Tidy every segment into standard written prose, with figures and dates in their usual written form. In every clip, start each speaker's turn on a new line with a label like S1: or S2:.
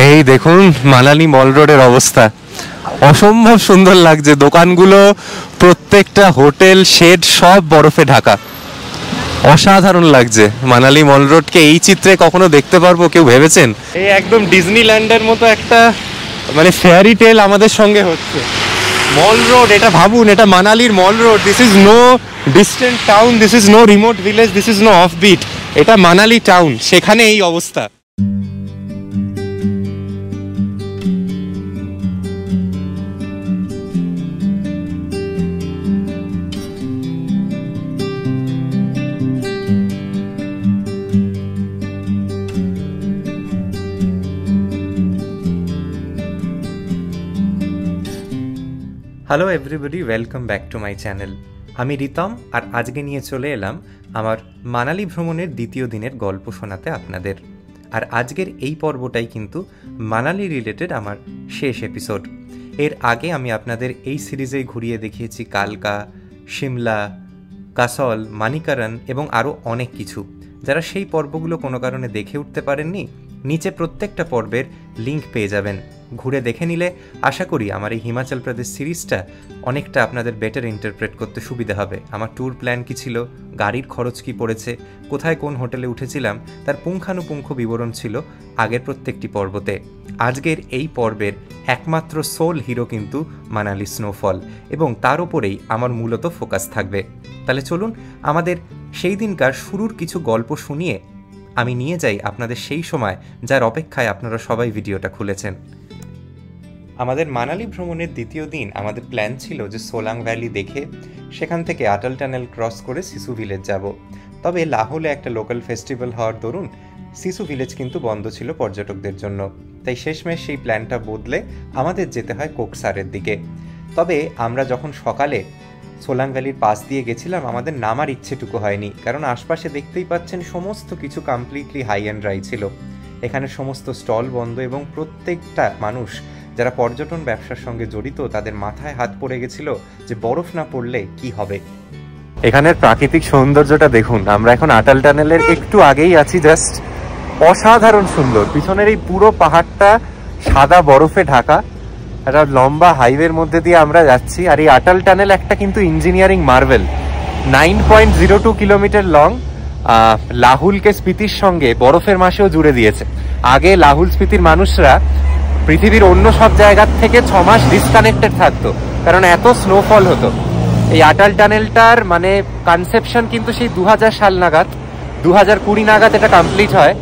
S1: এই দেখুন মানালি মল রোডের অবস্থা, অসম্ভব সুন্দর লাগছে। দোকানগুলো, প্রত্যেকটা হোটেল, শেড সব বরফে ঢাকা। অসাধারণ লাগছে। মানালি মল রোডকে এই চিত্রে কখনো দেখতে পারবো কেউ ভেবেছেন? এই একদম ডিজনিল্যান্ডের মতো একটা মানে ফেয়ারি টেল আমাদের সঙ্গে হচ্ছে। মল রোড, এটা ভাবুন, এটা মানালির mall road. This is no distant town, this is no remote village, this is no off beat. এটা মানালি টাউন, সেখানে এই অবস্থা। Hello everybody, welcome back to my channel. আমি রিতম, আর আজকে নিয়ে চলে এলাম আমার মানালি ভ্রমণের দ্বিতীয় দিনের গল্প শোনাতে আপনাদের। আর আজকের এই পর্বটাই কিন্তু মানালি রিলেটেড আমার শেষ এপিসোড। এর আগে আমি আপনাদের এই সিরিজেই ঘুরিয়ে দেখিয়েছি কালকা, সিমলা, কাসল, মানিকারণ এবং আরও অনেক কিছু। যারা সেই পর্বগুলো কোনো কারণে দেখে উঠতে পারেননি, নিচে প্রত্যেকটা পর্বের লিঙ্ক পেয়ে যাবেন। ঘুরে দেখে নিলে আশা করি আমার এই হিমাচল প্রদেশ সিরিজটা অনেকটা আপনাদের বেটার ইন্টারপ্রেট করতে সুবিধা হবে। আমার ট্যুর প্ল্যান কী ছিল, গাড়ির খরচ কী পড়েছে, কোথায় কোন হোটেলে উঠেছিলাম, তার পুঙ্খানুপুঙ্খ বিবরণ ছিল আগের প্রত্যেকটি পর্বতে। আজকের এই পর্বের একমাত্র সোল হিরো কিন্তু মানালি স্নোফল, এবং তার ওপরেই আমার মূলত ফোকাস থাকবে। তাহলে চলুন আমাদের সেই দিনকার শুরুর কিছু গল্প শুনিয়ে আমি নিয়ে যাই আপনাদের সেই সময় যার অপেক্ষায় আপনারা সবাই ভিডিওটা খুলেছেন। আমাদের মানালি ভ্রমণের দ্বিতীয় দিন আমাদের প্ল্যান ছিল যে সোলাং ভ্যালি দেখে সেখান থেকে আটল টানেল ক্রস করে সিসু ভিলেজ যাব। তবে লাহোলে একটা লোকাল ফেস্টিভ্যাল হওয়ার দরুন সিসু ভিলেজ কিন্তু বন্ধ ছিল পর্যটকদের জন্য, তাই শেষমেশ সেই প্ল্যানটা বদলে আমাদের যেতে হয় কোকসারের দিকে। তবে আমরা যখন সকালে সোলাং ভ্যালির পাশ দিয়ে গেছিলাম, আমাদের নামার ইচ্ছেটুকু হয়নি, কারণ আশপাশে দেখতেই পাচ্ছেন সমস্ত কিছু কমপ্লিটলি হাই অ্যান্ড ড্রাই ছিল। এখানে সমস্ত স্টল বন্ধ এবং প্রত্যেকটা মানুষ যারা পর্যটন ব্যবসার সঙ্গে জড়িত তাদের মাথায় হাত পড়ে গেছিল যে বরফ না পড়লে কি হবে। এখানের প্রাকৃতিক সৌন্দর্যটা দেখুন। আমরা এখন আটাল টানেলের একটু আগেই আছি, জাস্ট অসাধারণ সুন্দর। পিছনের এই পুরো পাহাড়টা সাদা বরফে ঢাকা, একটা লম্বা হাইওয়ের মধ্যে দিয়ে আমরা যাচ্ছি। আর এই আটাল টানেল একটা কিন্তু ইঞ্জিনিয়ারিং মার্ভেল। 9.02 কিলোমিটার লং, লাহুলকে স্পিতির সঙ্গে বরফের মাসেও জুড়ে দিয়েছে। আগে লাহুল স্পিতির মানুষরা পৃথিবীর অন্য সব জায়গার থেকে 6 মাস ডিসকানেক্টেড থাকতো, কারণ এত স্নোফল হতো। এই আটাল টানেলটার মানে কনসেপশন কিন্তু সেই 2000 সাল নাগাদ, 2020 নাগাদ এটা কমপ্লিট হয়।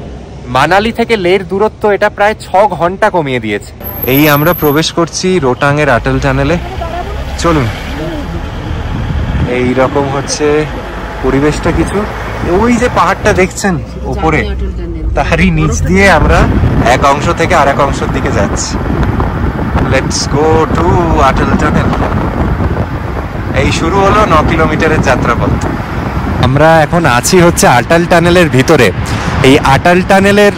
S1: মানালি থেকে লের দূরত্ব এটা প্রায় 6 ঘন্টা কমিয়ে দিয়েছে। এই আমরা প্রবেশ করছি রোটাংয়ের আটাল টানেলে। চলুন, এই রকম হচ্ছে পরিবেশটা কিছু। ওই যে পাহাড়টা দেখছেন উপরে, তারই নিচ দিয়ে আমরা এক অংশ থেকে আর এক অংশের দিকে যাচ্ছি। Let's go to Atal tunnel. এই শুরু হলো 9 কিলোমিটারের যাত্রাপথ। আমরা এখন আছি হচ্ছে আটাল টানেলের ভিতরে। এই আটাল টানেলের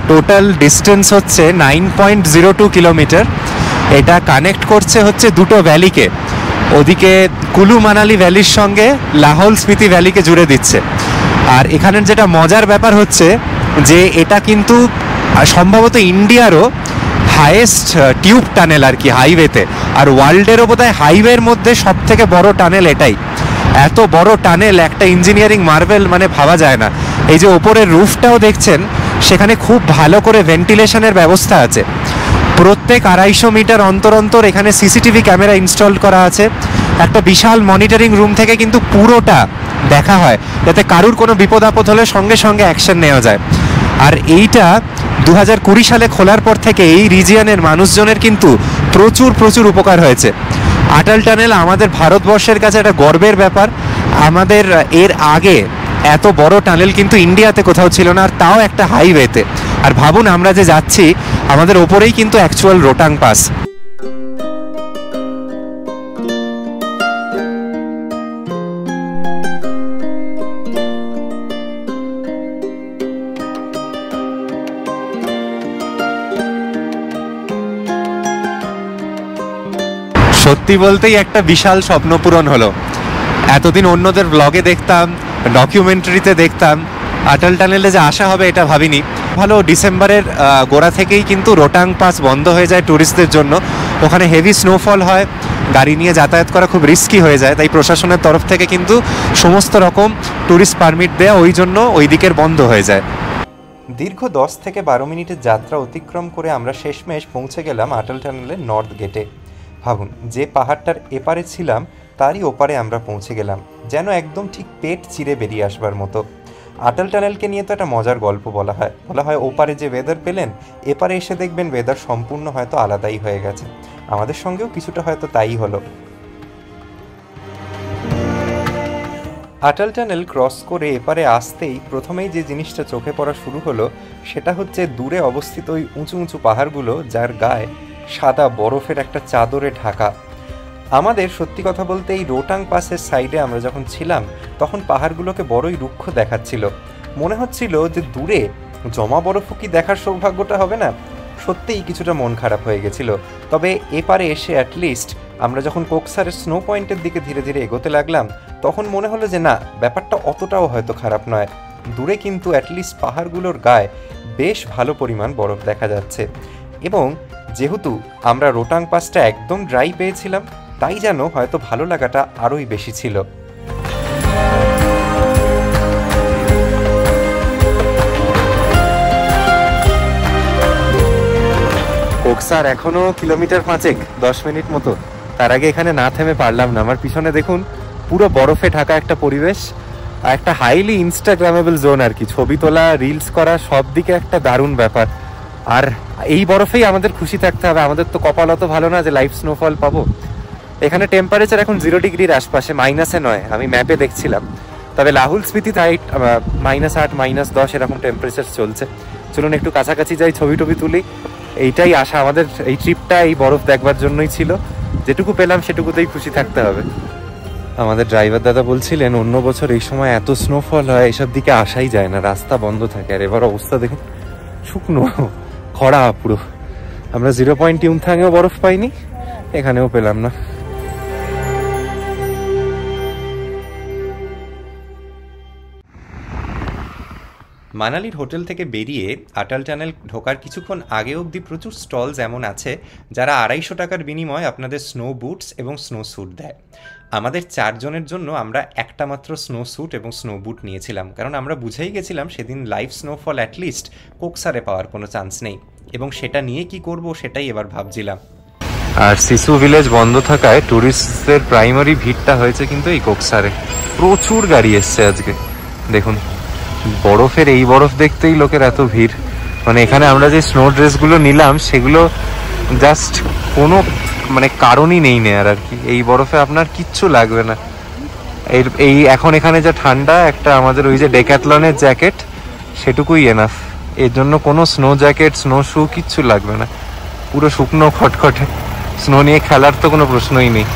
S1: টোটাল ডিস্টেন্স হচ্ছে 9.02 কিলোমিটার। এটা কানেক্ট করছে হচ্ছে দুটো ভ্যালিকে। ওদিকে কুলু মানালি ভ্যালির সঙ্গে লাহোল স্পিতি ভ্যালিকে জুড়ে দিচ্ছে। আর এখানের যেটা মজার ব্যাপার হচ্ছে যে এটা কিন্তু সম্ভবত ইন্ডিয়ারও হাইয়েস্ট টিউব টানেল আর কি, হাইওয়েতে। আর ওয়ার্ল্ডেরও বোধহয় হাইওয়ের মধ্যে সব থেকে বড় টানেল এটাই। এত বড় টানেল, একটা ইঞ্জিনিয়ারিং মার্ভেল, মানে ভাবা যায় না। এই যে ওপরের রুফটাও দেখছেন, সেখানে খুব ভালো করে ভেন্টিলেশনের ব্যবস্থা আছে। প্রত্যেক 250 মিটার অন্তর অন্তর এখানে সিসিটিভি ক্যামেরা ইনস্টল করা আছে। একটা বিশাল মনিটরিং রুম থেকে কিন্তু পুরোটা দেখা হয়, যাতে কারুর কোনো বিপদ আপদ হলে সঙ্গে সঙ্গে অ্যাকশন নেওয়া যায়। আর এইটা 2020 সালে খোলার পর থেকে এই রিজিয়নের মানুষজনের কিন্তু প্রচুর প্রচুর উপকার হয়েছে। আটাল টানেল আমাদের ভারতবর্ষের কাছে একটা গর্বের ব্যাপার। আমাদের এর আগে এত বড় টানেল কিন্তু ইন্ডিয়াতে কোথাও ছিল না, আর তাও একটা হাইওয়েতে। আর ভাবুন আমরা যে যাচ্ছি, আমাদের ওপরেই কিন্তু অ্যাকচুয়াল রোটাং পাস। সত্যি বলতেই একটা বিশাল স্বপ্ন পূরণ হলো। এতদিন অন্যদের ব্লগে দেখতাম, ডকুমেন্টারিতে দেখতাম, আটাল টানেলে যে আসা হবে এটা ভাবিনি। ভালো ডিসেম্বরের গোড়া থেকেই কিন্তু রোটাং পাস বন্ধ হয়ে যায় ট্যুরিস্টদের জন্য। ওখানে হেভি স্নোফল হয়, গাড়ি নিয়ে যাতায়াত করা খুব রিস্কি হয়ে যায়, তাই প্রশাসনের তরফ থেকে কিন্তু সমস্ত রকম ট্যুরিস্ট পারমিট দেওয়া ওই জন্য ওই দিকের বন্ধ হয়ে যায়। দীর্ঘ 10 থেকে 12 মিনিটের যাত্রা অতিক্রম করে আমরা শেষমেশ পৌঁছে গেলাম আটল টানেলের নর্থ গেটে। ভাবুন, যে পাহাড়টার এপারে ছিলাম তারই ওপারে আমরা পৌঁছে গেলাম, যেন একদম ঠিক পেট চিরে বেরিয়ে আসবার মতো। আটল টানেলকে নিয়ে তো একটা মজার গল্প বলা হয় ওপারে যে ওয়েদার পেলেন, এপারে এসে দেখবেন ওয়েদার সম্পূর্ণ হয়তো আলাদাই হয়ে গেছে। আমাদের সঙ্গেও কিছুটা হয়তো তাই হলো। আটল টানেল ক্রস করে এপারে আসতেই প্রথমেই যে জিনিসটা চোখে পড়া শুরু হলো সেটা হচ্ছে দূরে অবস্থিত ওই উঁচু উঁচু পাহাড়গুলো, যার গায়ে সাদা বরফের একটা চাদরে ঢাকা। আমাদের সত্যি কথা বলতে এই রোটাং পাসের সাইডে আমরা যখন ছিলাম তখন পাহাড়গুলোকে বড়ই রুক্ষ দেখাচ্ছিল। মনে হচ্ছিল যে দূরে জমা বরফও কি দেখার সৌভাগ্যটা হবে না। সত্যিই কিছুটা মন খারাপ হয়ে গেছিল। তবে এপারে এসে অ্যাটলিস্ট আমরা যখন কোকসারের স্নো পয়েন্টের দিকে ধীরে ধীরে এগোতে লাগলাম তখন মনে হলো যে না, ব্যাপারটা অতটাও হয়তো খারাপ নয়। দূরে কিন্তু অ্যাটলিস্ট পাহাড়গুলোর গায়ে বেশ ভালো পরিমাণ বরফ দেখা যাচ্ছে। এবং যেহেতু আমরা রোটাং পাসটা একদম ড্রাই পেয়েছিলাম, তাই যেন হয়তো ভালো লাগাটা আরোই বেশি ছিল। কোকসার এখনো কিলোমিটার 5 10 মিনিট মতো, তার আগে এখানে না থেমে পারলাম না। আমার পিছনে দেখুন পুরো বরফে ঢাকা একটা পরিবেশ, আর একটা হাইলি ইনস্টাগ্রামেবল জোন আর কি, ছবি তোলা রিলস করা সব দিকে একটা দারুণ ব্যাপার। আর এই বরফেই আমাদের খুশি থাকতে হবে, আমাদের তো কপাল অত ভালো না যে লাইভ স্নোফল পাবো। এখানে টেম্পারেচার এখন 0 ডিগ্রির আশপাশে, মাইনাসে নয়, আমি ম্যাপে দেখছিলাম। তবে লাহুল স্পিতি তাই -8 -10 এরকম টেম্পারেচার চলছে। চলুন একটু কাছাকাছি যাই, ছবি টবি তুলি। এইটাই আশা আমাদের, এই ট্রিপটা এই বরফ দেখবার জন্যই ছিল। যেটুকু পেলাম সেটুকুতেই খুশি থাকতে হবে। আমাদের ড্রাইভার দাদা বলছিলেন অন্য বছর এই সময় এত স্নোফল হয় এসব দিকে আসাই যায় না, রাস্তা বন্ধ থাকে। আর এবার অবস্থা দেখুন, শুকনো খরা পুরো। আমরা 0 পয়েন্ট ইউমথাংয়েও বরফ পাইনি, এখানেও পেলাম না। মানালির হোটেল থেকে বেরিয়ে আটল টানেল ঢোকার কিছুক্ষণ আগে অবধি প্রচুর স্টলস এমন আছে যারা 250 টাকার বিনিময়ে আপনাদের স্নো বুটস এবং স্নো স্যুট দেয়। আমাদের 4 জনের জন্য আমরা একটা মাত্র স্নো স্যুট এবং স্নো বুট নিয়েছিলাম, কারণ আমরা বুঝেই গেছিলাম সেদিন লাইভ স্নোফল অ্যাটলিস্ট কোকসারে পাওয়ার কোনো চান্স নেই, এবং সেটা নিয়ে কি করব সেটাই এবার ভাবছিলাম। আর সিসু ভিলেজ বন্ধ থাকায় ট্যুরিস্টদের প্রাইমারি ভিড়টা হয়েছে কিন্তু এই কোকসারে। প্রচুর গাড়ি এসছে আজকে, দেখুন বরফের এই বরফ দেখতেই লোকের এত ভিড়। মানে এখানে আমরা যে স্নো ড্রেসগুলো নিলাম সেগুলো জাস্ট কোনো মানে কারণই নেই নেয়ার আর কি। এই বরফে আপনার কিচ্ছু লাগবে না। এই এখন এখানে যা ঠান্ডা, একটা আমাদের ওই যে ডেক্যাথলনের জ্যাকেট সেটুকুই এনাফ। এর জন্য কোনো স্নো জ্যাকেট স্নো শু কিচ্ছু লাগবে না, পুরো শুকনো খটখটে। স্নো নিয়ে খেলার তো কোনো প্রশ্নই নেই।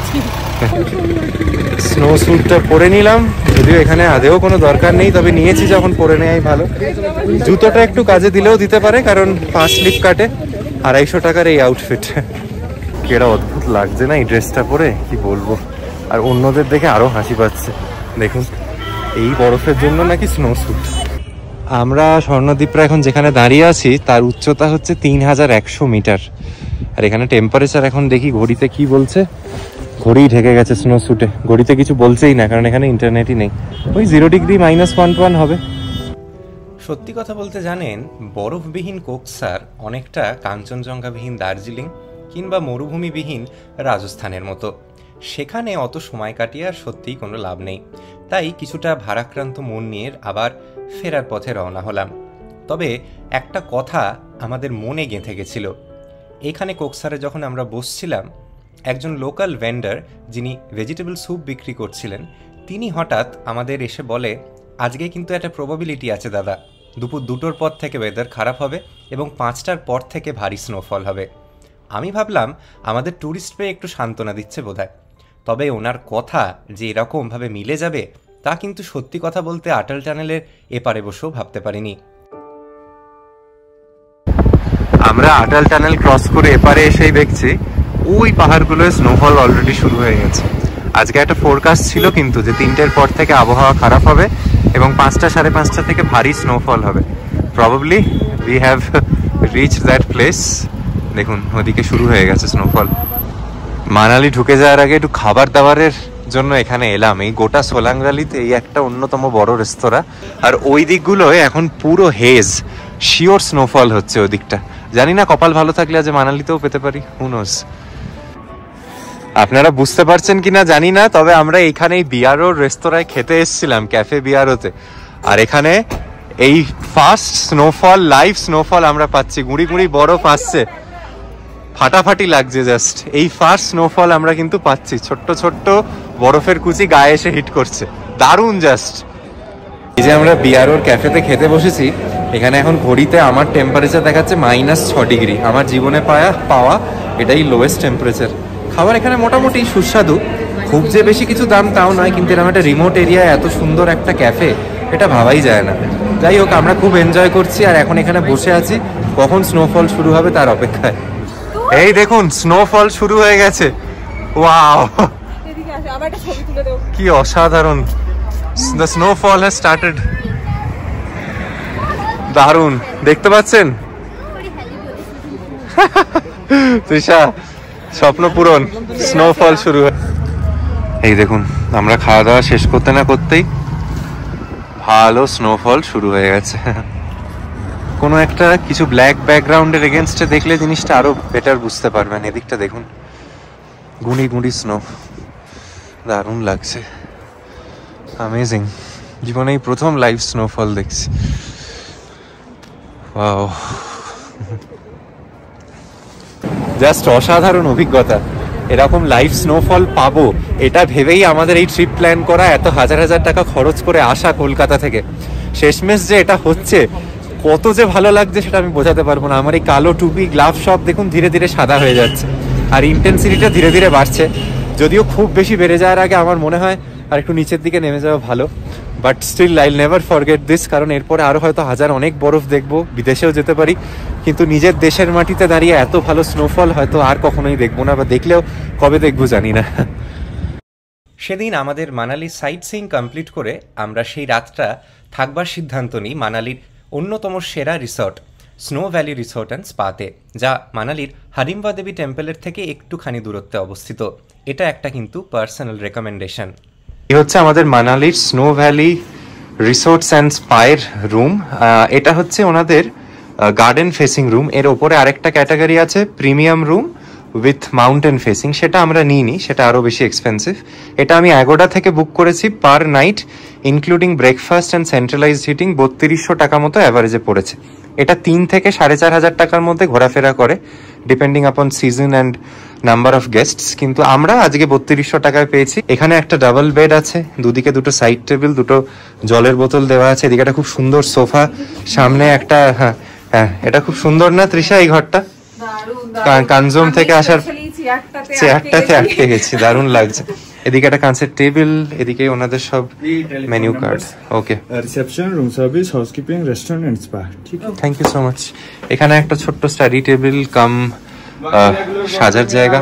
S1: স্নো স্যুটটা পরে নিলাম, যদিও এখানে আদেও কোনো দরকার নেই, তবে নিয়েছি যখন পরে নেওয়াই ভালো। জুতোটা একটু কাজে দিলেও দিতে পারে, কারণ 5 স্লিপ কাটে। 250 টাকার এই আউটফিট, কেরা অদ্ভুত লাগছে না এই ড্রেসটা পরে, কি বলবো। আর অন্যদের দেখে আরো হাসি পাচ্ছে, দেখুন এই বরফের জন্য নাকি স্নো স্যুট। আমরা স্বর্ণদ্বীপরা এখন যেখানে দাঁড়িয়ে আছি তার উচ্চতা হচ্ছে 3100 মিটার। আর এখানে টেম্পারেচার এখন দেখি ঘড়িতে কি বলছে, ঘড়ি ঢেকে গেছে স্নো স্যুটে, ঘড়িতে কিছু বলছেই না কারণ এখানে ইন্টারনেটই নেই। ওই 0 ডিগ্রি -1 হবে। সত্যি কথা বলতে জানেন, বরফবিহীন কোকসার অনেকটা কাঞ্চনজঙ্ঘাবিহীন দার্জিলিং কিংবা মরুভূমিবিহীন রাজস্থানের মতো। সেখানে অত সময় কাটিয়ে আর সত্যিই কোনো লাভ নেই। তাই কিছুটা ভারাক্রান্ত মন নিয়ে আবার ফেরার পথে রওনা হলাম। তবে একটা কথা আমাদের মনে গেঁথে গেছিল। এখানে কোকসারে যখন আমরা বসছিলাম, একজন লোকাল ভেন্ডার যিনি ভেজিটেবল স্যুপ বিক্রি করছিলেন, তিনি হঠাৎ আমাদের এসে বলে, আজকে কিন্তু একটা প্রবাবিলিটি আছে দাদা, দুপুর 2টোর পর থেকে ওয়েদার খারাপ হবে এবং 5টার পর থেকে ভারী স্নোফল হবে। আমি ভাবলাম আমাদের ট্যুরিস্ট পেয়ে একটু সান্ত্বনা দিচ্ছে বোধহয়। তবে ওনার কথা যে এরকমভাবে মিলে যাবে তা কিন্তু সত্যি কথা বলতে আটল টানেলের এপারে বসেও ভাবতে পারিনি। আমরা আটল টানেল ক্রস করে এপারে এসেই দেখছি ওই পাহাড়গুলোয় স্নোফল অলরেডি শুরু হয়ে গেছে। আজকে একটা ফোরকাস্ট ছিল কিন্তু যে 3টের পর থেকে আবহাওয়া খারাপ হবে এবং 5টা 5:30 থেকে ভারী স্নোফল হবে। Probably we have reached that place. দেখুন ওদিকে শুরু হয়ে গেছে স্নোফল। মানালি ঢুকে যাওয়ার আগে একটু খাবার দাবারের জন্য এখানে এলাম। এই গোটা সোলাং ভ্যালিতে এই একটা অন্যতম বড় রেস্তোরাঁ, আর ওই দিকগুলোয় এখন পুরো হেজ, শিওর স্নোফল হচ্ছে ওদিকটা। জানি না, কপাল ভালো থাকলে আজ মানালিতেও পেতে পারি, হু নোজ। আপনারা বুঝতে পারছেন কিনা জানি না, তবে আমরা এখানে এই বিয়ারোর রেস্তোরাঁয় খেতে এসেছিলাম, ক্যাফে বিয়ারোতে। আর এখানে এই ফার্স্ট স্নোফল, লাইভ স্নোফল আমরা পাচ্ছি। গুঁড়ি গুঁড়ি বরফ আসছে, ফাটাফাটি লাগছে জাস্ট। এই ফার্স্ট স্নোফল আমরা কিন্তু পাচ্ছি, ছোট্ট ছোট্ট বরফের কুচি গায়ে এসে হিট করছে, দারুণ জাস্ট। এই যে আমরা বিয়ারোর ক্যাফেতে খেতে বসেছি, এখানে এখন ঘড়িতে আমার টেম্পারেচার দেখাচ্ছে -6 ডিগ্রি। আমার জীবনে পাওয়া এটাই লোয়েস্ট টেম্পারেচার। খাবার এখানে মোটামুটি সুস্বাদু, খুব যে বেশি কিছু দাম তাও নয়, কিন্তু এরকম একটা রিমোট এরিয়ায় এত সুন্দর একটা ক্যাফে, এটা ভাবাই যায় না। যাই হোক, আমরা খুব এনজয় করছি, আর এখন এখানে বসে আছি কখন স্নোফল শুরু হবে তার অপেক্ষায়। এই দেখুন স্নোফল শুরু হয়ে গেছে, ওয়াও কি অসাধারণ। The snowfall has started. দারুণ, দেখতে পাচ্ছেন তৃষা, স্বপ্ন পূরণ, স্নোফল শুরু হয়। এই দেখুন, আমরা খাওয়া দাওয়া শেষ করতে না করতেই ভালো স্নোফল শুরু হয়ে গেছে। কোনো একটা কিছু ব্ল্যাক ব্যাকগ্রাউন্ডের এগেনস্টে দেখলে জিনিসটা আরো বেটার বুঝতে পারবেন। এদিকটা দেখুন, গুঁড়ি গুঁড়ি স্নো, দারুণ লাগছে, অ্যামেজিং। জীবনেই প্রথম লাইভ স্নোফল দেখছি, ওয়াও, জাস্ট অসাধারণ অভিজ্ঞতা। এরকম লাইভ স্নোফল পাবো এটা ভেবেই আমাদের এই ট্রিপ প্ল্যান করা, এত হাজার হাজার টাকা খরচ করে আসা কলকাতা থেকে। শেষমেশ যে এটা হচ্ছে, কত যে ভালো লাগছে সেটা আমি বোঝাতে পারবো না। আমার এই কালো টুপি, গ্লাভ সব দেখুন ধীরে ধীরে সাদা হয়ে যাচ্ছে, আর ইন্টেন্সিটিটা ধীরে ধীরে বাড়ছে। যদিও খুব বেশি বেড়ে যাওয়ার আগে আমার মনে হয় আর একটু নিচের দিকে নেমে যাওয়া ভালো, but still I never forget this. কারণ এরপরে আরও হয়তো অনেক বরফ দেখবো, বিদেশেও যেতে পারি, কিন্তু নিজের দেশের মাটিতে দাঁড়িয়ে এত ভালো স্নোফল হয়তো আর কখনোই দেখবো না, বা দেখলেও কবে দেখবো জানি না। সেদিন আমাদের মানালি সাইট সিইং কমপ্লিট করে আমরা সেই রাতটা থাকবার সিদ্ধান্ত নিই মানালির অন্যতম সেরা resort, snow valley resort and স্পাতে, যা মানালির হারিম্বা দেবী টেম্পলের থেকে একটুখানি দূরত্বে অবস্থিত। এটা একটা কিন্তু পার্সোনাল রেকমেন্ডেশন। এই হচ্ছে আমাদের মানালির স্নো ভ্যালি রিসোর্টস অ্যান্ড স্পায়ের রুম। এটা হচ্ছে ওনাদের গার্ডেন ফেসিং রুম। এর ওপরে আরেকটা ক্যাটাগরি আছে premium room with mountain facing, সেটা আমরা নিইনি, সেটা আরও বেশি এক্সপেন্সিভ। এটা আমি অ্যাগোডা থেকে বুক করেছি, per night including breakfast and centralised heating 3200 টাকা মতো অ্যাভারেজে পড়েছে। এটা 3 থেকে 4500 টাকার মধ্যে ঘোরাফেরা করে, ডিপেন্ডিং আপন season and number of guests. কিন্তু আমরা আজকে 3200 টাকায় পেয়েছি। এখানে একটা ডাবল বেড আছে, দুদিকে দুটো সাইড টেবিল, দুটো জলের বোতল দেওয়া আছে, এদিকে একটা খুব সুন্দর সোফা, সামনে একটা, হ্যাঁ এটা খুব সুন্দর না তৃষা এই ঘরটা? কানজুম থেকে আসার চেয়ারটাতে আটকে গেছি, দারুণ লাগছে। এদিকে একটা কাঁচের টেবিল, এদিকে ওনাদের সব menu card. Okay,
S2: reception, room service, housekeeping, restaurant and spa. ঠিক আছে,
S1: থ্যাংক ইউ সো মাচ। এখানে একটা ছোট্ট স্টাডি টেবিল কাম সাজার জায়গা।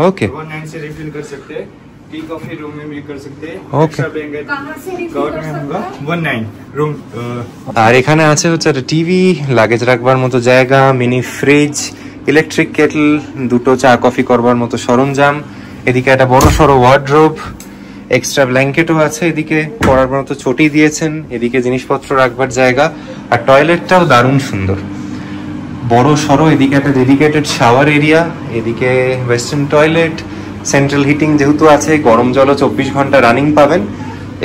S1: ওকে,
S2: 19 से रिफिल कर सकते हैं, टी कॉफी रूम में भी कर सकते हैं।
S1: ओके,
S2: कवर में होगा 19 रूम।
S1: আর এখানে আছে হচ্ছে একটা টিভি, লাগেজ রাখবার মতো জায়গা, মিনি ফ্রিজ, ইলেকট্রিক কেটল, দুটো চা কফি করবার মতো সরঞ্জাম, এদিকে একটা বড় সড়ো ওয়ার্ড্রোব, এক্সট্রা ব্ল্যাঙ্কেটও আছে, এদিকে পড়ার মতো চটি দিয়েছেন, এদিকে জিনিসপত্র রাখবার জায়গা, আর টয়লেটটাও দারুণ সুন্দর, বড় সড়ো। এদিকে একটা ডেডিকেটেড শাওয়ার এরিয়া, এদিকে ওয়েস্টার্ন টয়লেট, সেন্ট্রাল হিটিং যেহেতু আছে, গরম জলও 24 ঘন্টা রানিং পাবেন।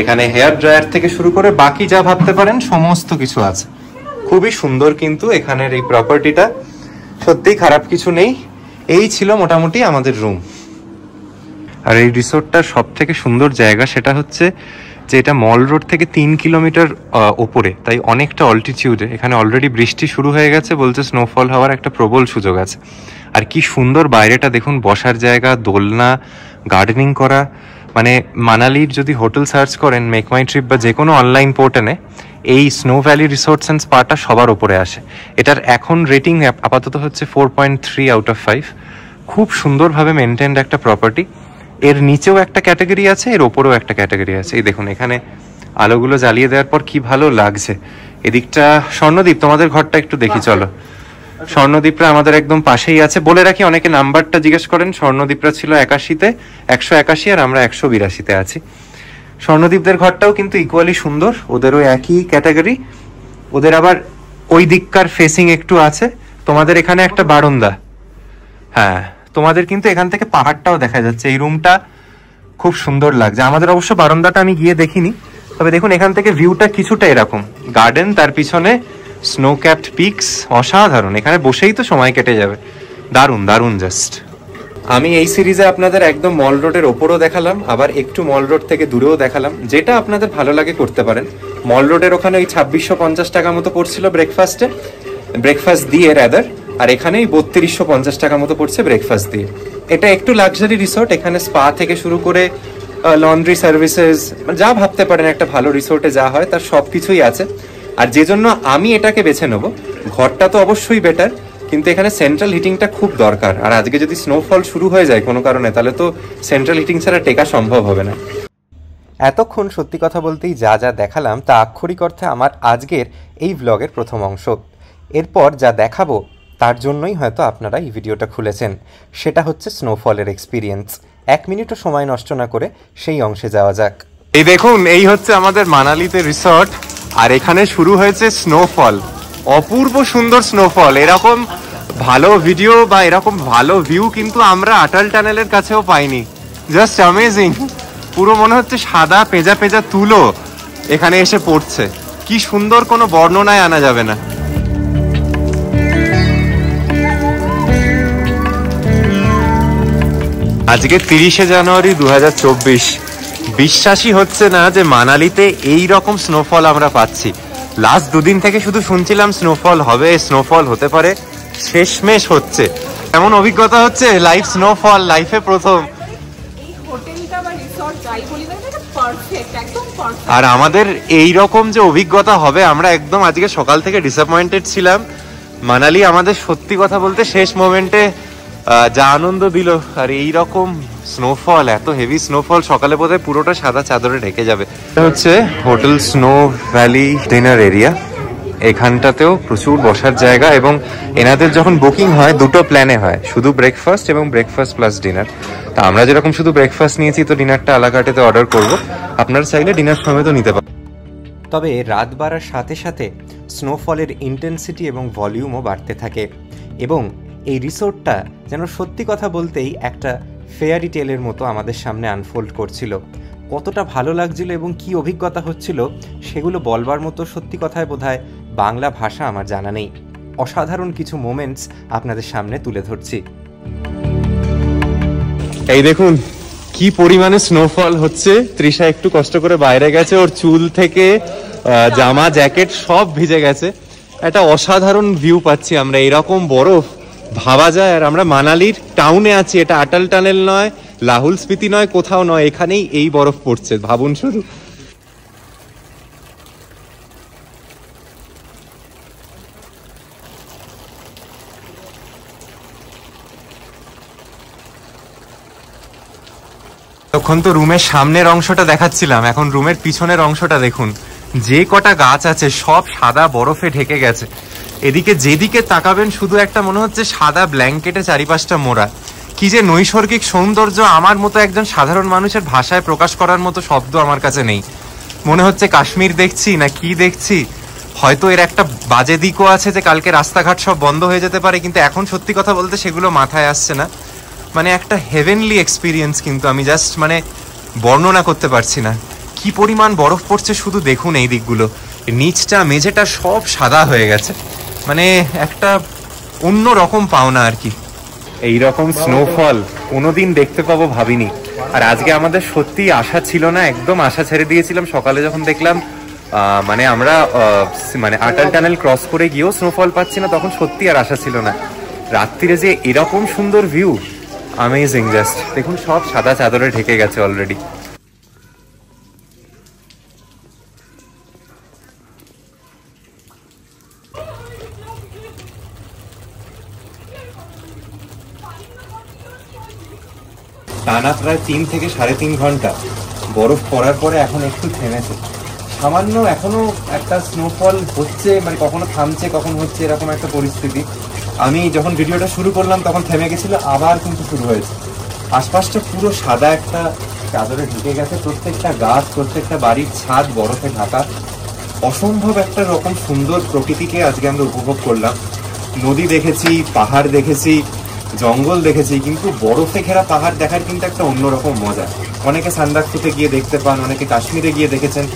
S1: এখানে হেয়ার ড্রায়ার থেকে শুরু করে বাকি যা ভাবতে পারেন সমস্ত কিছু আছে। খুবই সুন্দর কিন্তু এখানের এই প্রপার্টিটা, সত্যিই খারাপ কিছু নেই। এই ছিল মোটামুটি আমাদের রুম। আর এই রিসোর্টটার সব থেকে সুন্দর জায়গা সেটা হচ্ছে যে এটা মল রোড থেকে 3 কিলোমিটার ওপরে, তাই অনেকটা অল্টিটিউডে। এখানে অলরেডি বৃষ্টি শুরু হয়ে গেছে, বলছে স্নোফল হওয়ার একটা প্রবল সুযোগ আছে। আর কি সুন্দর বাইরেটা দেখুন, বসার জায়গা, দোলনা, গার্ডেনিং করা। মানে মানালির যদি হোটেল সার্চ করেন মেক মাই ট্রিপ বা যে কোনো অনলাইন পোর্টালে, এই স্নো ভ্যালি রিসোর্টস অ্যান্ড স্পাটা সবার ওপরে আসে। এটার এখন রেটিং আপাতত হচ্ছে 4.3 আউট অফ 5। খুব সুন্দরভাবে মেনটেন্ড একটা প্রপার্টি। এর নিচেও একটা ক্যাটাগরি আছে, এর ওপরেও একটা ক্যাটাগরি আছে। এই দেখুন এখানে আলোগুলো জ্বালিয়ে দেওয়ার পর কি ভালো লাগছে। এদিকটা স্বর্ণদ্বীপ, তোমাদের ঘরটা একটু দেখি চলো। স্বর্ণদ্বীপরা আমাদের একদম পাশেই আছে। বলে রাখি, অনেকে নাম্বারটা জিজ্ঞেস করেন, স্বর্ণদ্বীপরা ছিল 81-তে, 181, আর আমরা 182-তে আছি। স্বর্ণদ্বীপদের ঘরটাও কিন্তু ইকুয়ালি সুন্দর, ওদেরও একই ক্যাটাগরি। ওদের আবার ওই দিককার ফেসিং একটু আছে, তোমাদের এখানে একটা বারান্দা। হ্যাঁ, তোমাদের কিন্তু এখান থেকে পাহাড়টাও দেখা যাচ্ছে। এই রুমটা খুব সুন্দর লাগছে। আমাদের অবশ্য বারান্দাটা আমি গিয়ে দেখিনি, তবে দেখুন এখান থেকে ভিউটা কিছুটা এরকম, গার্ডেন, তার পিছনে স্নো ক্যাপড পিকস, অসাধারণ। এখানে বসেই তো সময় কেটে যাবে, দারুণ দারুণ জাস্ট। আমি এই সিরিজে আপনাদের একদম মল রোডের ওপরও দেখালাম, আবার একটু মল রোড থেকে দূরেও দেখালাম, যেটা আপনাদের ভালো লাগে করতে পারেন। মল রোডের ওখানে ওই 2650 টাকা মতো পড়ছিল ব্রেকফাস্ট দিয়ে রাদার, আর এখানেই 3250 টাকা মতো পড়ছে ব্রেকফাস্ট দিয়ে। এটা একটু লাক্সারি রিসোর্ট, এখানে স্পা থেকে শুরু করে লন্ড্রি সার্ভিসেস, যা ভাবতে পারেন একটা ভালো রিসোর্টে যা হয় তার সব কিছুই আছে। আর যে জন্য আমি এটাকে বেছে নেবো, ঘরটা তো অবশ্যই বেটার, কিন্তু এখানে সেন্ট্রাল হিটিংটা খুব দরকার। আর আজকে যদি স্নোফল শুরু হয়ে যায় কোনো কারণে, তাহলে তো সেন্ট্রাল হিটিং ছাড়া টেকা সম্ভব হবে না। এতক্ষণ সত্যি কথা বলতেই যা যা দেখালাম তা আক্ষরিক অর্থে আমার আজকের এই ব্লগের প্রথম অংশ। এরপর যা দেখাবো তার জন্যই হয়তো আপনারা এই ভিডিওটা খুলেছেন, সেটা হচ্ছে স্নোফলের এক্সপিরিয়েন্স। 1 মিনিটও সময় নষ্ট না করে সেই অংশে যাওয়া যাক। এই দেখুন, এই হচ্ছে আমাদের মানালিতে রিসর্ট, আর এখানে শুরু হয়েছে স্নোফল। অপূর্ব সুন্দর স্নোফল। এরকম ভালো ভিডিও বা এরকম ভালো ভিউ কিন্তু আমরা আটাল টানেলের কাছেও পাইনি। Just amazing. পুরো মনে হচ্ছে সাদা পেঁজা পেঁজা তুলো এখানে এসে পড়ছে। কি সুন্দর, কোনো বর্ণনায় আনা যাবে না। আজকে 30শে জানুয়ারি 2024। বিশ্বাসই হচ্ছে না যে মানালিতে এই রকম স্নোফল আমরা পাচ্ছি। লাস্ট 2 দিন থেকে শুধু শুনছিলাম স্নোফল হবে, স্নোফল হতে পারে, শেষমেশ হচ্ছে। এমন অভিজ্ঞতা হচ্ছে, লাইফ স্নোফল, লাইফে প্রথম। আর আমাদের এই রকম যে অভিজ্ঞতা হবে, আমরা একদম আজকে সকাল থেকে ডিসঅ্যাপয়েন্টেড ছিলাম। মানালি আমাদের সত্যি কথা বলতে শেষ মোমেন্টে যা আনন্দ দিল। আর এই রকম স্নোফল, এত হেভি স্নোফল, সকালে বোধহয় পুরোটা সাদা চাদরে ঢেকে যাবে। এটা হচ্ছে hotel snow valley dinner area. এখানটাতেও প্রচুর বসার জায়গা, এবং এনাদের যখন বুকিং হয় 2টো প্ল্যানে হয়, শুধু ব্রেকফাস্ট এবং ব্রেকফাস্ট প্লাস ডিনার। তা আমরা যেরকম শুধু ব্রেকফাস্ট নিয়েছি, তো ডিনারটা আলাকাটেতে অর্ডার করব। আপনারা চাইলে ডিনার সমেতও নিতে পারেন। তবে রাত বাড়ার সাথে সাথে স্নোফলের ইন্টেন্সিটি এবং ভলিউমও বাড়তে থাকে, এবং এই রিসোর্টটা যেন সত্যি কথা বলতেই একটা ফেয়ারি টেলের মতো আমাদের সামনে আনফোল্ড করছিল। কতটা ভালো লাগছিল এবং কি অভিজ্ঞতা হচ্ছিল সেগুলো বলবার মতো সত্যি কথায় বোধহয় বাংলা ভাষা আমার জানা নেই। অসাধারণ কিছু মোমেন্টস আপনাদের সামনে তুলে ধরছি। এই দেখুন কি পরিমাণে স্নোফল হচ্ছে। তৃষা একটু কষ্ট করে বাইরে গেছে, ওর চুল থেকে জামা জ্যাকেট সব ভিজে গেছে। একটা অসাধারণ ভিউ পাচ্ছি আমরা, এরকম বরফ ভাবা যায়। আর আমরা মানালির টাউনে আছি, এটা আটাল টানেল নয়, লাহুল স্পিতি নয়, কোথাও নয়, এখানেই এই বরফ পড়ছে, ভাবুন শুধু। তখন তো রুমের সামনের অংশটা দেখাচ্ছিলাম, এখন রুমের পিছনের অংশটা দেখুন। যে কটা গাছ আছে সব সাদা বরফে ঢেকে গেছে। এদিকে যেদিকে তাকাবেন শুধু একটা মনে হচ্ছে সাদা ব্ল্যাঙ্কেটে চারিপাশটা মোড়া। কি যে নৈসর্গিক সৌন্দর্য, আমার মতো একজন সাধারণ মানুষের ভাষায় প্রকাশ করার মতো শব্দ আমার কাছে নেই। মনে হচ্ছে কাশ্মীর দেখছি না কি দেখছি। হয়তো এর একটা বাজে দিকও আছে যে কালকে রাস্তাঘাট সব বন্ধ হয়ে যেতে পারে, কিন্তু এখন সত্যি কথা বলতে সেগুলো মাথায় আসছে না। মানে একটা হেভেনলি এক্সপিরিয়েন্স, কিন্তু আমি জাস্ট মানে বর্ণনা করতে পারছি না কি পরিমাণ বরফ পড়ছে। শুধু দেখুন এই দিকগুলো, নিচটা মেঝেটা সব সাদা হয়ে গেছে, মানে একটা অন্য রকম পাওনা আর কি। এইরকম স্নোফল কোনোদিন দেখতে পাবো ভাবিনি। আর আজকে আমাদের সত্যি আশা ছিল না, একদম আশা ছেড়ে দিয়েছিলাম। সকালে যখন দেখলাম মানে আমরা মানে আটাল টানেল ক্রস করে গিয়েও স্নোফল পাচ্ছি না, তখন সত্যি আর আশা ছিল না। রাত্রিরে যে এরকম সুন্দর ভিউ, অ্যামেজিং জাস্ট। দেখুন সব সাদা চাদরে ঢেকে গেছে অলরেডি। টানা প্রায় 3 থেকে 3.5 ঘন্টা বরফ পড়ার পরে এখন একটু থেমেছে। সামান্য এখনো একটা স্নোফল হচ্ছে, মানে কখনো থামছে কখন হচ্ছে, এরকম একটা পরিস্থিতি। আমি যখন ভিডিওটা শুরু করলাম তখন থেমে গেছিল, আবার কিন্তু শুরু হয়েছে। আশপাশটা পুরো সাদা একটা চাদরে ঢুকে গেছে, প্রত্যেকটা গাছ, প্রত্যেকটা বাড়ির ছাদ বরফে ঢাকা। অসম্ভব একটা রকম সুন্দর প্রকৃতিকে আজকে আমরা উপভোগ করলাম। নদী দেখেছি, পাহাড় দেখেছি, জঙ্গল দেখেছি, কিন্তু বরফে ঘেরা পাহাড় দেখার কিন্তু একটা অন্যরকম মজা। অনেকে সান্দাকফুতে গিয়ে দেখতে পান, অনেকে কাশ্মীরে গিয়ে দেখেছেন।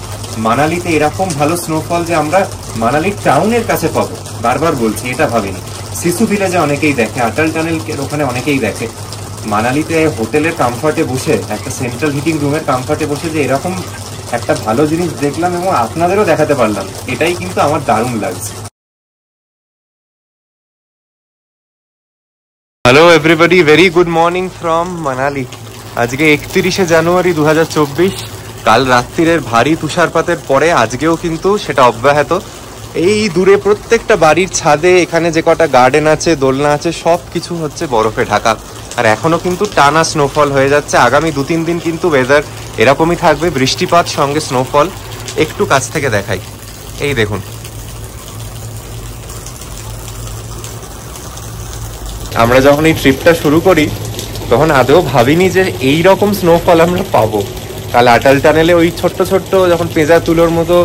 S1: মানালিতে এরকম ভালো স্নোফল যে আমরা মানালির টাউনের কাছে পাবো, বারবার বলছি, এটা ভাবিনি। শিশু ভিলেজে অনেকেই দেখে, আটাল টানেল ওখানে অনেকেই দেখে। মানালিতে হোটেলের কমফর্টে বসে, একটা সেন্ট্রাল হিটিং রুমের কমফর্টে বসে যে এরকম একটা ভালো জিনিস দেখলাম এবং আপনাদেরও দেখাতে পারলাম, এটাই কিন্তু আমার দারুণ লাগছে। Hello everybody, very good morning from Manali. আজকে 31শে জানুয়ারি 2024। কাল রাত্রিরের ভারী তুষারপাতের পরে আজকেও কিন্তু সেটা অব্যাহত। এই দূরে প্রত্যেকটা বাড়ির ছাদে, এখানে যে কটা গার্ডেন আছে, দোলনা আছে, সব কিছু হচ্ছে বরফে ঢাকা। আর এখনো কিন্তু টানা স্নোফল হয়ে যাচ্ছে। আগামী 2-3 দিন কিন্তু ওয়েদার এরকমই থাকবে, বৃষ্টিপাত সঙ্গে স্নোফল। একটু কাছ থেকে দেখাই, এই দেখুন। আমরা যখন এই ট্রিপটা শুরু করি তখন আদৌ ভাবিনি যে এই রকম স্নোফল আমরা পাবো। কাল আটাল টানেলে ওই ছোট্ট ছোট্ট যখন পেঁজা তুলোর মতো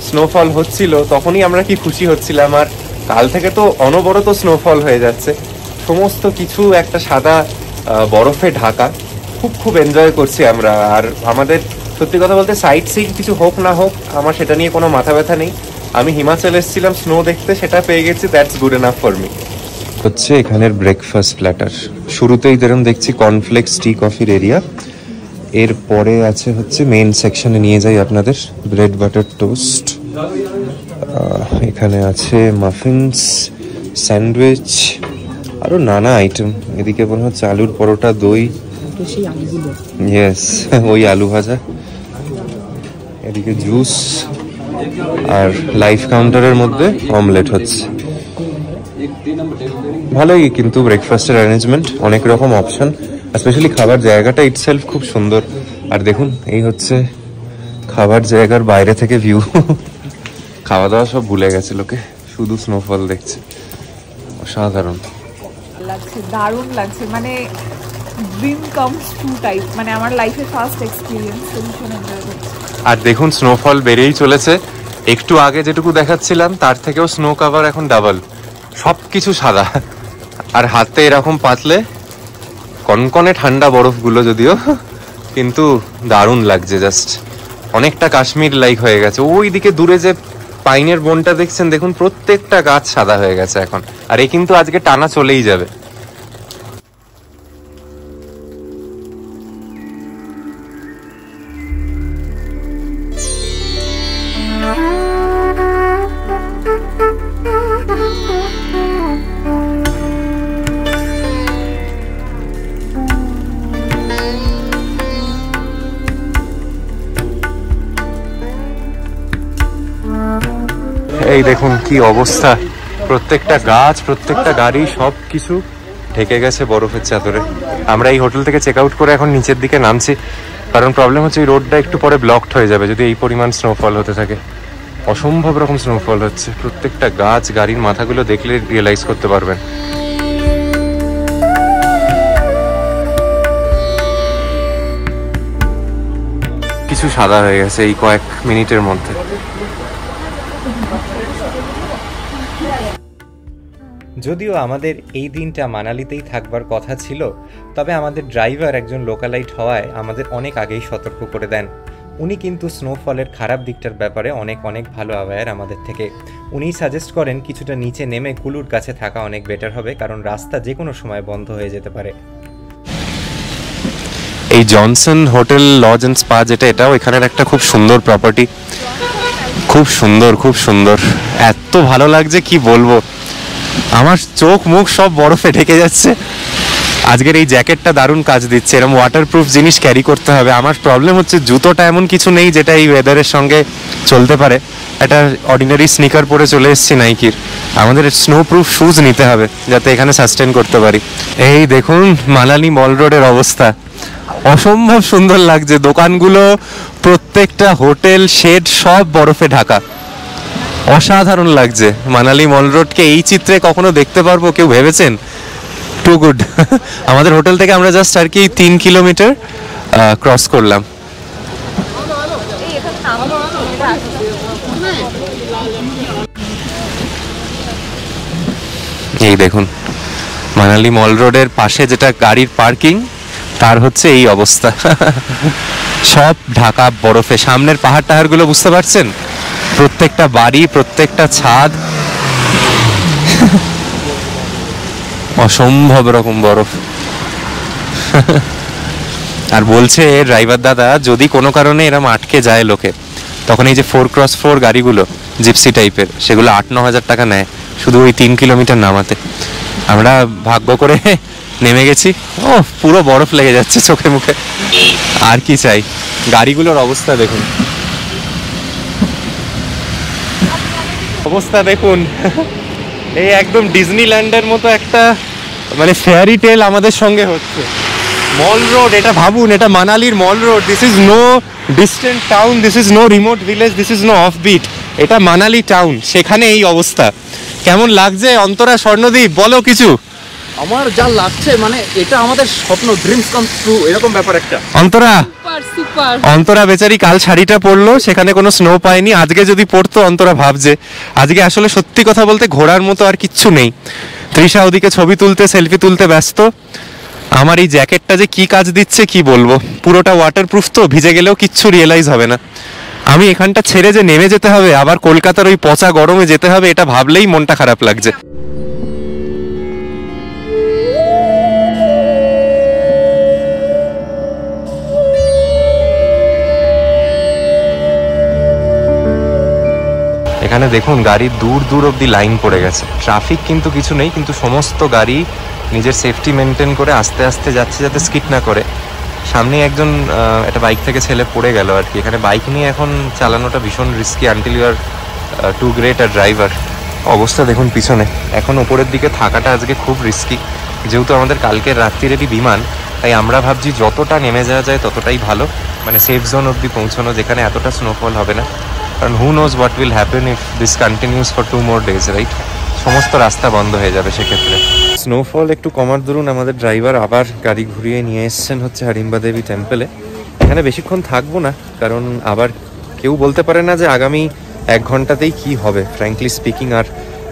S1: স্নোফল হচ্ছিল, তখনই আমরা কি খুশি হচ্ছিলাম। আর কাল থেকে তো অনবরত স্নোফল হয়ে যাচ্ছে, সমস্ত কিছু একটা সাদা বরফে ঢাকা। খুব খুব এনজয় করছি আমরা। আর আমাদের সত্যি কথা বলতে সাইট সিইং কিছু হোক না হোক, আমার সেটা নিয়ে কোনো মাথা ব্যথা নেই। আমি হিমাচল এসেছিলাম স্নো দেখতে, সেটা পেয়ে গেছি, that's good enough for me. হচ্ছে এখানের ব্রেকফাস্ট প্ল্যাটার। শুরুতেই যেরকম দেখছি কর্নফ্লেক্স, টি, কফির এরিয়া। এরপরে আছে হচ্ছে মেইন সেকশনে নিয়ে যাই আপনাদের, ব্রেড বাটার টোস্ট। এখানে আছে মাফিনস, স্যান্ডউইচ, আরো নানা আইটেম। এদিকে মনে হচ্ছে আলুর পরোটা, দই, ইয়েস ওই আলু ভাজা। এদিকে জুস, আর লাইফ কাউন্টারের মধ্যে অমলেট হচ্ছে। ভালোই কিন্তু ব্রেকফাস্টের অ্যারেঞ্জমেন্ট, অনেক রকম অপশন, স্পেশালি খাবার জায়গাটা ইটসেলফ খুব সুন্দর। আর দেখুন, এই হচ্ছে খাবার জায়গার বাইরে থেকে ভিউ। খাওয়া দাওয়া সব ভুলে গেছে লোকে, শুধু স্নোফল দেখছে। অসাধারণ
S3: লাগছে, দারুণ লাগছে, মানে ড্রিম কামস ট্রু টাইপ। মানে আমার লাইফে ফার্স্ট এক্সপিরিয়েন্স, ভীষণ এনজয় করছি।
S1: আর দেখুন স্নোফল বেড়েই চলেছে। একটু আগে যেটুকু দেখাচ্ছিলাম তার থেকেও স্নো কভার এখন ডাবল, সবকিছু সাদা। আর হাতে এরকম পাতলে কনকনে ঠান্ডা বরফগুলো, যদিও কিন্তু দারুণ লাগছে। জাস্ট অনেকটা কাশ্মীর লাইক হয়ে গেছে। ওই দিকে দূরে যে পাইনের বনটা দেখছেন, দেখুন প্রত্যেকটা গাছ সাদা হয়ে গেছে এখন। আর এই কিন্তু আজকে টানা চলেই যাবে। এই দেখুন কি অবস্থা, প্রত্যেকটা গাছ, প্রত্যেকটা গাড়ি, সব কিছু ঢেকে গেছে বরফের চাদরে। আমরা এই হোটেল থেকে চেক আউট করে এখন নিচের দিকে নামছি, কারণ প্রবলেম হচ্ছে এই রোডটা একটু পরে ব্লকড হয়ে যাবে যদি এই পরিমাণ স্নোফল হতে থাকে। অসম্ভব রকম স্নোফল হচ্ছে, প্রত্যেকটা গাছ, গাড়ির মাথাগুলো দেখলে রিয়েলাইজ করতে পারবেন। কিছু সাদা হয়ে গেছে এই কয়েক মিনিটের মধ্যে। যদিও আমাদের এই দিনটা মানালিতেই থাকবার কথা ছিল, তবে আমাদের ড্রাইভার একজন লোকালাইট হওয়ায় আমাদের অনেক আগেই সতর্ক করে দেন। উনি কিন্তু স্নোফলের খারাপ দিকটার ব্যাপারে অনেক ভালো অ্যাওয়্যার আমাদের থেকে। উনিই সাজেস্ট করেন কিছুটা নিচে নেমে কুলুর কাছে থাকা অনেক বেটার হবে, কারণ রাস্তা যে কোনো সময় বন্ধ হয়ে যেতে পারে। এই Johnson hotel lodge and spa যেটা, এটাও এখানের একটা খুব সুন্দর প্রপার্টি। খুব সুন্দর, খুব সুন্দর, এত ভালো লাগছে কি বলবো। আমার চোখ মুখ সব বরফে ঢেকে যাচ্ছে। আজকের এই জ্যাকেটটা দারুণ কাজ দিচ্ছে। এরকম ওয়াটারপ্রুফ জিনিস ক্যারি করতে হবে। আমার প্রবলেম হচ্ছে জুতোটা এমন কিছু নেই যেটা এই ওয়েদারের সঙ্গে চলতে পারে। একটা অর্ডিনারি স্নিকার পরে চলে এসেছি নাইকির। আমাদের স্নো প্রুফ শুজ নিতে হবে যাতে এখানে সাস্টেন করতে পারি। এই দেখুন মানালি মল রোডের অবস্থা, অসম্ভব সুন্দর লাগছে। দোকানগুলো, প্রত্যেকটা হোটেল, শেড সব বরফে ঢাকা, অসাধারণ লাগছে। মানালি মল রোডকে এই চিত্রে কখনো দেখতে পারবো কেউ ভেবেছেন? Two good. আমাদের হোটেল থেকে আমরা জাস্ট আর কি 3 কিলোমিটার ক্রস করলাম। এই দেখুন মানালি মল রোডের পাশে যেটা গাড়ির পার্কিং, তার হচ্ছে এই অবস্থা। সব ঢাকা বরফে। সামনের পাহাড় টাহাড়গুলো বুঝতে পারছেন? প্রত্যেকটা বাড়ি, প্রত্যেকটা ছাদ অসম্ভব রকম বরফ। আর বলছে ড্রাইভার দাদা, যদি কোনো কারণে এরম আটকে যায় লোকে, তখন এই যে 4x4 গাড়িগুলো জিপসি টাইপের, সেগুলো 8-9 হাজার টাকা নেয় শুধু ওই 3 কিলোমিটার নামাতে। আমরা ভাগ্য করে নেমে গেছি। ও পুরো বরফ লেগে যাচ্ছে চোখে মুখে। আর কি চাই। গাড়িগুলোর অবস্থা দেখুন, অবস্থা দেখুন। এই একদম ডিজনিল্যান্ডের মতো একটা মানে ফেয়ারি টেল আমাদের সঙ্গে হচ্ছে। মল রোড, এটা ভাবুন, এটা মানালির mall road. This is no distant town, this is no remote village, this is no off beat. এটা মানালি টাউন, সেখানে এই অবস্থা। কেমন লাগছে অন্তরা, স্বর্ণদ্বীপ, বলো কিছু।
S4: আমার যা লাগছে মানে এটা আমাদের স্বপ্ন, ড্রিমস কাম ট্রু, এরকম ব্যাপার একটা।
S1: অন্তরা,
S3: সুপার।
S1: অন্তরা বেচারি কাল শাড়িটা পরলো, সেখানে কোনো স্নো পায়নি। আজকে যদি পড়তো, অন্তরা ভাবছে আজকে আসলে সত্যি কথা বলতে ঘোরার মতো আর কিচ্ছু নেই। তৃষা ওদিকে ছবি তুলতে, সেলফি তুলতে ব্যস্ত। আমার এই জ্যাকেটটা যে কি কাজ দিচ্ছে কি বলবো। পুরোটা ওয়াটারপ্রুফ, তো ভিজে গেলেও কিচ্ছু রিয়েলাইজ হবে না। আমি এখানটা ছেড়ে যে নেমে যেতে হবে, আবার কলকাতার ওই পচা গরমে যেতে হবে, এটা ভাবলেই মনটা খারাপ লাগছে। এখানে দেখুন গাড়ির দূর দূর অব্দি লাইন পড়ে গেছে। ট্রাফিক কিন্তু কিছু নেই, কিন্তু সমস্ত গাড়ি নিজের সেফটি মেনটেন করে আস্তে আস্তে যাচ্ছে যাতে স্কিড না করে। সামনে একজন একটা বাইক থেকে ছেলে পড়ে গেল আর কি। এখানে বাইক নিয়ে এখন চালানোটা ভীষণ risky until you are too great are driver. অবস্থা দেখুন পিছনে। এখন ওপরের দিকে থাকাটা আজকে খুব রিস্কি, যেহেতু আমাদের কালকের রাত্রিরেরই বিমান, তাই আমরা ভাবছি যতটা নেমে যাওয়া যায় ততটাই ভালো, মানে সেফ জোন অব্দি পৌঁছানো, যেখানে এতটা স্নোফল হবে না। কারণ who knows what will happen if this continuous for 2 more days, right? সমস্ত রাস্তা বন্ধ হয়ে যাবে সেক্ষেত্রে। স্নোফল একটু কমার দরুন আমাদের ড্রাইভার আবার গাড়ি ঘুরিয়ে নিয়ে এসছেন হচ্ছে হারিম্বা দেবী টেম্পলে। এখানে বেশিক্ষণ থাকবো না, কারণ আবার কেউ বলতে পারে না যে আগামী 1 ঘন্টাতেই কি হবে, ফ্র্যাঙ্কলি স্পিকিং। আর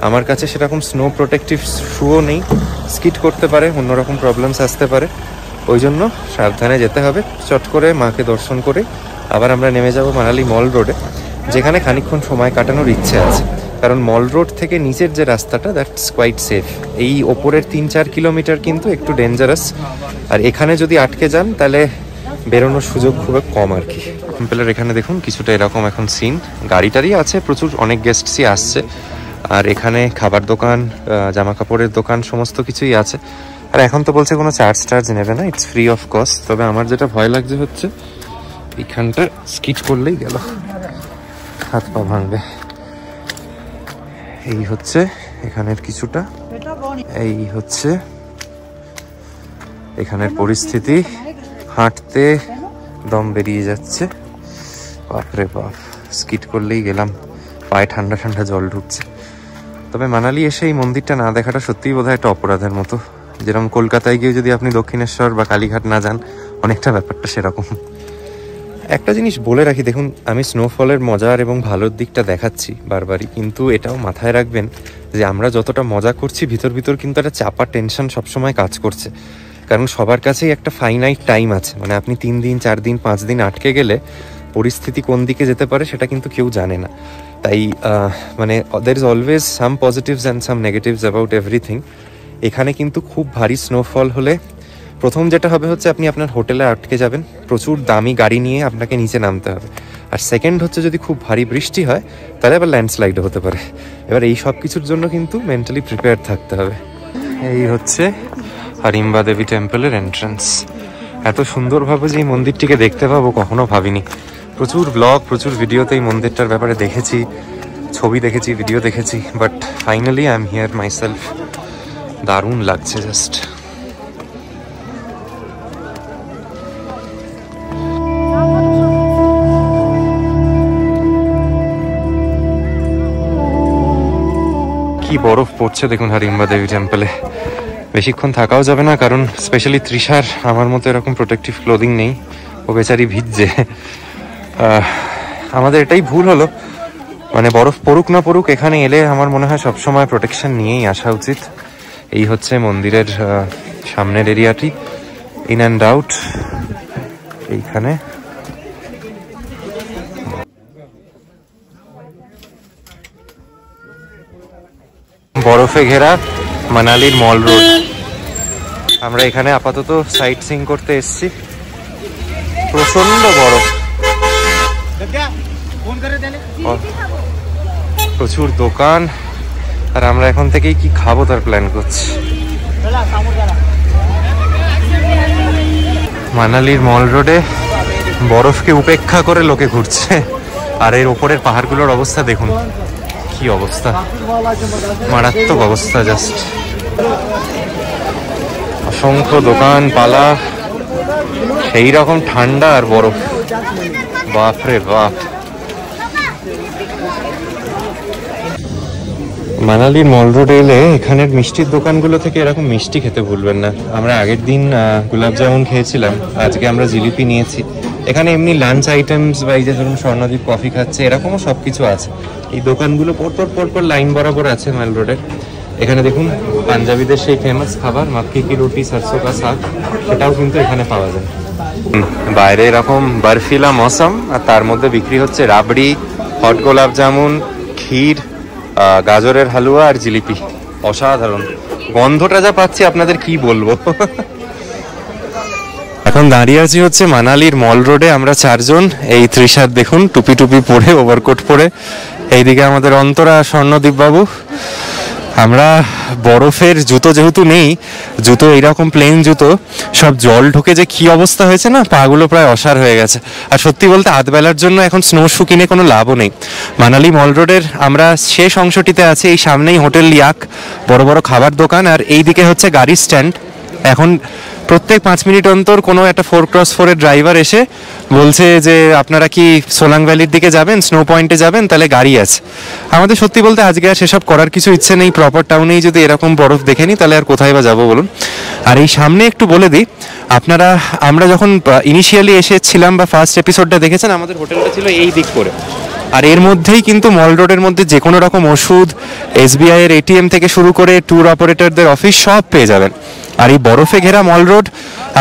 S1: আমার কাছে সেরকম স্নো প্রোটেক্টিভ শুও নেই, স্কিড করতে পারে, অন্যরকম প্রবলেমস আসতে পারে। ওই জন্য সাবধানে যেতে হবে। চট করে মাকে দর্শন করে আবার আমরা নেমে যাব মানালি মল রোডে, যেখানে খানিকক্ষণ সময় কাটানোর ইচ্ছে আছে। কারণ মল রোড থেকে নিচের যে রাস্তাটা, দ্যাটস কোয়াইট সেফ। এই ওপরের 3-4 কিলোমিটার কিন্তু একটু ডেঞ্জারাস। আর এখানে যদি আটকে যান তাহলে বেরোনোর সুযোগ খুব কম আর কি। টেম্পলের এখানে দেখুন কিছুটা এরকম এখন সিন। গাড়িটারই আছে, প্রচুর অনেক গেস্টসই আসছে। আর এখানে খাবার দোকান, জামা কাপড়ের দোকান, সমস্ত কিছুই আছে। আর এখন তো বলছে কোনো চার্জ নেবে না, ইটস ফ্রি অফ কস্ট। তবে আমার যেটা ভয় লাগছে হচ্ছে এইখানটা স্কিড করলেই গেল, হাত পা ভাঙবে। এই হচ্ছে এখানের কিছুটা, এই হচ্ছে এখানের পরিস্থিতি। হাঁটতে দম বেরিয়ে যাচ্ছে, বাপরে বাপ। স্কিড করলেই গেলাম, পায়ে ঠান্ডা ঠান্ডা জল ঢুকছে। তবে মানালি এসে এই মন্দিরটা না দেখাটা সত্যিই বোধহয় একটা অপরাধের মতো। যেরকম কলকাতায় গিয়ে যদি আপনি দক্ষিণেশ্বর বা কালীঘাট না যান, অনেকটা ব্যাপারটা সেরকম। একটা জিনিস বলে রাখি, দেখুন আমি স্নোফলের মজার এবং ভালোর দিকটা দেখাচ্ছি বারবারই, কিন্তু এটাও মাথায় রাখবেন যে আমরা যতটা মজা করছি, ভিতর ভিতর কিন্তু একটা চাপা টেনশন সবসময় কাজ করছে। কারণ সবার কাছেই একটা ফাইনাইট টাইম আছে, মানে আপনি 3 দিন 4 দিন 5 দিন আটকে গেলে পরিস্থিতি কোন দিকে যেতে পারে সেটা কিন্তু কেউ জানে না। তাই মানে there is always some positives and some negatives about everything. এখানে কিন্তু খুব ভারী স্নোফল হলে প্রথম যেটা হবে হচ্ছে আপনি আপনার হোটেলে আটকে যাবেন, প্রচুর দামি গাড়ি নিয়ে আপনাকে নিচে নামতে হবে। আর সেকেন্ড হচ্ছে যদি খুব ভারী বৃষ্টি হয় তাহলে আবার ল্যান্ডস্লাইডও হতে পারে। এবার এই সব কিছুর জন্য কিন্তু মেন্টালি প্রিপেয়ার থাকতে হবে। এই হচ্ছে হারিম্বা দেবী টেম্পলের এন্ট্রান্স। এত সুন্দরভাবে যে এই মন্দিরটিকে দেখতে পাবো কখনো ভাবিনি। প্রচুর ব্লগ, প্রচুর ভিডিওতে এই মন্দিরটার ব্যাপারে দেখেছি, ছবি দেখেছি, ভিডিও দেখেছি, but finally I am here myself. দারুণ লাগছে জাস্ট। কি বরফ পড়ছে দেখুন হারিম্বা দেবী টেম্পলে। বেশিক্ষণ থাকাও যাবে না, কারণ স্পেশালি তৃষার আমার মতো এরকম প্রোটেক্টিভ ক্লোদিং নেই, ও বেচারি ভিজছে। আমাদের এটাই ভুল হলো, মানে বরফ পড়ুক না পড়ুক এখানে এলে আমার মনে হয় সবসময় প্রোটেকশন নিয়েই আসা উচিত। এই হচ্ছে মন্দিরের সামনের এরিয়াটি, ইন অ্যান্ড আউট। এইখানে বরফে ঘেরা মানালির মল রোড। আমরা এখানে আপাতত সাইট সিইং করতে এসেছি। প্রচন্ড বরফ, প্রচুর দোকান, আর আমরা এখন থেকেই কি খাবো তার প্ল্যান করছি। মানালির মল রোডে বরফকে উপেক্ষা করে লোকে ঘুরছে, আর এর ওপরের পাহাড়গুলোর অবস্থা দেখুন, কি অবস্থা, মারাত্মক অবস্থা। জাস্ট অসংখ্য দোকান পালা, সেই রকম ঠান্ডা আর বরফ, বাপরে বাপ। মানালির মল রোডে এলে এখানের মিষ্টির দোকানগুলো থেকে এরকম মিষ্টি খেতে ভুলবেন না। আমরা আগের দিন গোলাপ জামুন খেয়েছিলাম, আজকে আমরা জিলিপি নিয়েছি। এখানে এমনি লাঞ্চ আইটেমস বা এই যে ধরুন স্বর্ণদ্বীপ কফি খাচ্ছে এরকমও সব কিছু আছে। এই দোকানগুলো পরপর লাইন বরাবর আছে মল রোডে। এখানে দেখুন পাঞ্জাবিদের সেই ফেমাস খাবার মাক্কি কি রুটি সরসো কা শাক, সেটাও কিন্তু এখানে পাওয়া যায়। বাইরে এরকম বরফিলা মৌসুম, আর তার মধ্যে বিক্রি হচ্ছে রাবড়ি, হট গোলাপ জামুন, ক্ষীর, গাজরের হালুয়া আর জিলিপি। অসাধারণ গন্ধটা যা পাচ্ছি আপনাদের কি বলবো। এখন দাঁড়িয়ে আছি হচ্ছে মানালির মল রোডে আমরা চারজন। এই তৃষার দেখুন টুপি পরে, ওভারকোট পরে। এইদিকে আমাদের অন্তরা, স্বর্ণদীপ বাবু। আমরা বরফের জুতো যেহেতু নেই, জুতো এইরকম প্লেন জুতো, সব জল ঢুকে যে কি অবস্থা হয়েছে না, পাগুলো প্রায় অসাড় হয়ে গেছে। আর সত্যি বলতে আধবেলার জন্য এখন স্নো শু কিনে কোনো লাভও নেই। মানালি মল রোডের আমরা শেষ অংশটিতে আছি। এই সামনেই হোটেল লিয়াক, বড় বড় খাবার দোকান, আর এই দিকে হচ্ছে গাড়ির স্ট্যান্ড। এখন প্রত্যেক 5 মিনিট অন্তর কোনো একটা 4x4 এর ড্রাইভার এসে বলছে যে আপনারা কি সোলাং ভ্যালির দিকে যাবেন, স্নো পয়েন্টে যাবেন, তাহলে গাড়ি আছে। আমাদের সত্যি বলতে আজকে আর সেসব করার কিছু ইচ্ছে নেই। প্রপার টাউনেই যদি এরকম বরফ দেখে নিই তাহলে আর কোথায় বা যাবো বলুন। আর এই সামনে একটু বলে দিই, আমরা যখন ইনিশিয়ালি এসেছিলাম বা ফার্স্ট এপিসোডটা দেখেছেন, আমাদের হোটেলটা ছিল এই দিক করে। আর এর মধ্যেই কিন্তু মল রোডের মধ্যে যে কোনো রকম ওষুধ, SBI এর ATM থেকে শুরু করে ট্যুর অপারেটরদের অফিস সব পেয়ে যাবেন। আর এই বরফে ঘেরা মল রোড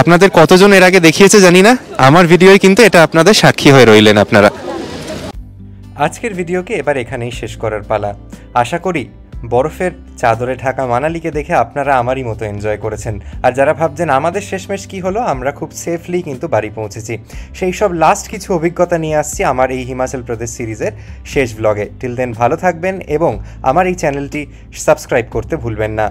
S1: আপনাদের কতজন এর আগে দেখিয়েছে জানি না, আমার ভিডিওয় কিন্তু এটা আপনাদের সাক্ষী হয়ে রইলেন আপনারা। আজকের ভিডিওকে এবার এখানেই শেষ করার পালা। আশা করি বরফের চাদরে ঢাকা মানালিকে দেখে আপনারা আমারই মতো এনজয় করেছেন। আর যারা ভাবছেন আমাদের শেষমেশ কী হলো, আমরা খুব সেফলি কিন্তু বাড়ি পৌঁছেছি। সেই সব লাস্ট কিছু অভিজ্ঞতা নিয়ে আসছি আমার এই হিমাচল প্রদেশ সিরিজের শেষ ব্লগে। টিল দেন ভালো থাকবেন এবং আমার এই চ্যানেলটি সাবস্ক্রাইব করতে ভুলবেন না।